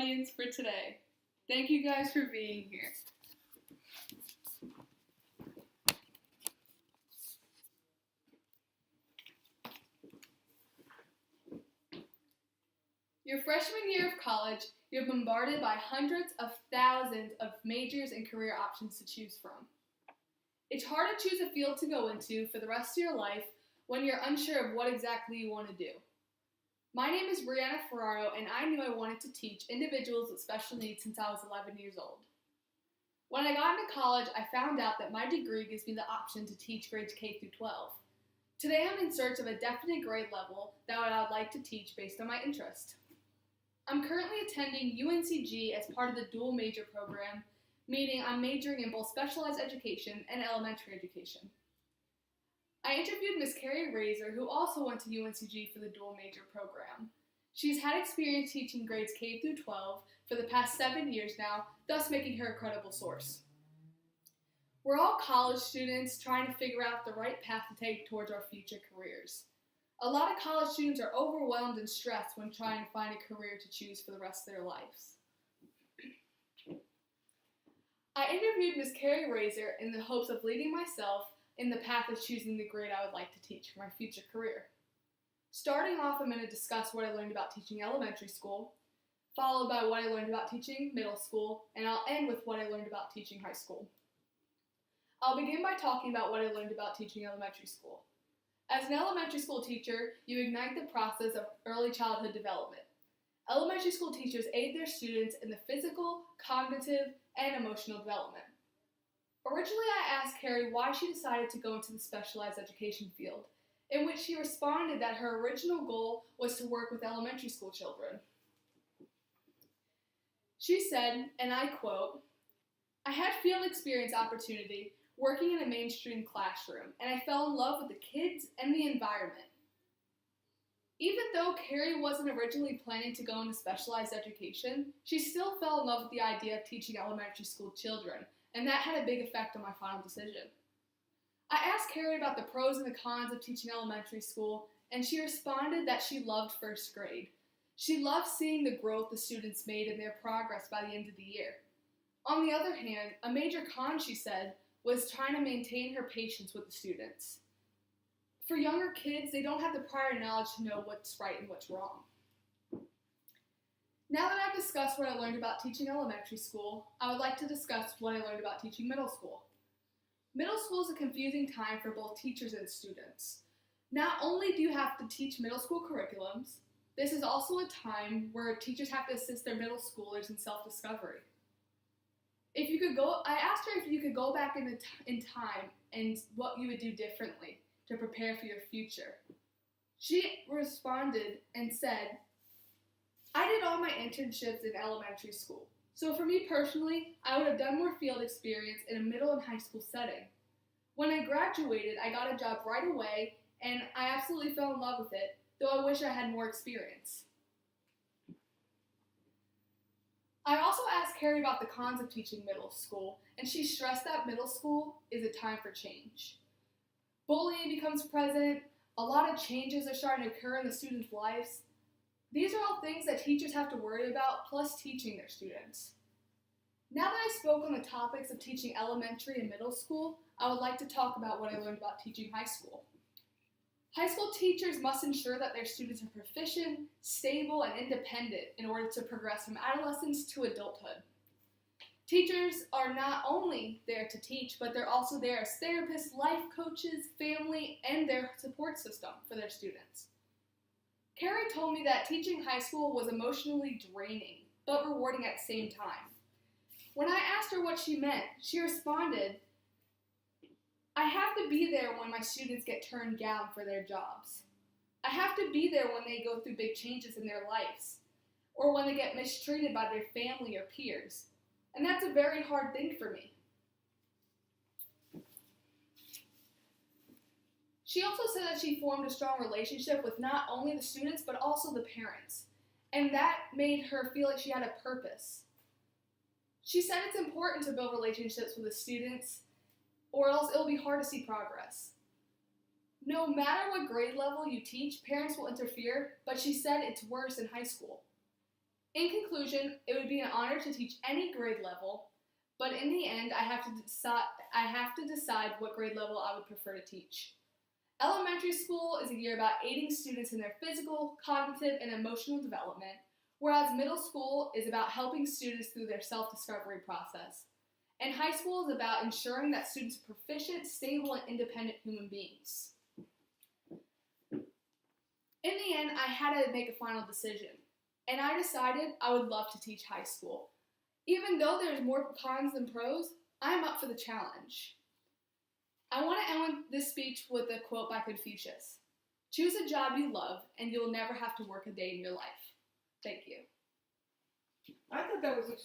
audience for today. Thank you guys for being here. Your freshman year of college, you're bombarded by hundreds of thousands of majors and career options to choose from. It's hard to choose a field to go into for the rest of your life when you're unsure of what exactly you want to do. My name is Brianna Ferraro, and I knew I wanted to teach individuals with special needs since I was 11 years old. When I got into college, I found out that my degree gives me the option to teach grades K through 12. Today I'm in search of a definite grade level that I would like to teach based on my interest. I'm currently attending UNCG as part of the dual major program, meaning I'm majoring in both specialized education and elementary education. I interviewed Miss Carrie Razor, who also went to UNCG for the dual major program. She's had experience teaching grades K through 12 for the past 7 years now, thus making her a credible source. We're all college students trying to figure out the right path to take towards our future careers. A lot of college students are overwhelmed and stressed when trying to find a career to choose for the rest of their lives. I interviewed Ms. Carrie Razor in the hopes of leading myself in the path of choosing the grade I would like to teach for my future career. Starting off, I'm going to discuss what I learned about teaching elementary school, followed by what I learned about teaching middle school, and I'll end with what I learned about teaching high school. I'll begin by talking about what I learned about teaching elementary school. As an elementary school teacher, you ignite the process of early childhood development. Elementary school teachers aid their students in the physical, cognitive, and emotional development. Originally, I asked Carrie why she decided to go into the specialized education field, in which she responded that her original goal was to work with elementary school children. She said, and I quote, "I had field experience opportunity working in a mainstream classroom, and I fell in love with the kids and the environment." Even though Carrie wasn't originally planning to go into specialized education, she still fell in love with the idea of teaching elementary school children, and that had a big effect on my final decision. I asked Carrie about the pros and the cons of teaching elementary school, and she responded that she loved first grade. She loved seeing the growth the students made in their progress by the end of the year. On the other hand, a major con, she said, was trying to maintain her patience with the students. For younger kids, they don't have the prior knowledge to know what's right and what's wrong. Now that I've discussed what I learned about teaching elementary school, I would like to discuss what I learned about teaching middle school. Middle school is a confusing time for both teachers and students. Not only do you have to teach middle school curriculums, this is also a time where teachers have to assist their middle schoolers in self-discovery. I asked her if you could go back in time and what you would do differently to prepare for your future. She responded and said, "I did all my internships in elementary school. So for me personally, I would have done more field experience in a middle and high school setting. When I graduated, I got a job right away, and I absolutely fell in love with it, though I wish I had more experience." I also asked Carrie about the cons of teaching middle school, and she stressed that middle school is a time for change. Bullying becomes present, a lot of changes are starting to occur in the students' lives. These are all things that teachers have to worry about, plus teaching their students. Now that I spoke on the topics of teaching elementary and middle school, I would like to talk about what I learned about teaching high school. High school teachers must ensure that their students are proficient, stable, and independent in order to progress from adolescence to adulthood. Teachers are not only there to teach, but they're also there as therapists, life coaches, family, and their support system for their students. Carrie told me that teaching high school was emotionally draining, but rewarding at the same time. When I asked her what she meant, she responded, "I have to be there when my students get turned down for their jobs. I have to be there when they go through big changes in their lives, or when they get mistreated by their family or peers. And that's a very hard thing for me." She also said that she formed a strong relationship with not only the students, but also the parents, and that made her feel like she had a purpose. She said it's important to build relationships with the students, or else it'll be hard to see progress. No matter what grade level you teach, parents will interfere, but she said it's worse in high school. In conclusion, it would be an honor to teach any grade level, but in the end, I have to decide what grade level I would prefer to teach. Elementary school is a year about aiding students in their physical, cognitive, and emotional development, whereas middle school is about helping students through their self-discovery process. And high school is about ensuring that students are proficient, stable, and independent human beings. In the end, I had to make a final decision, and I decided I would love to teach high school. Even though there's more cons than pros, I'm up for the challenge. I want to end this speech with a quote by Confucius. Choose a job you love, and you'll never have to work a day in your life. Thank you. I thought that was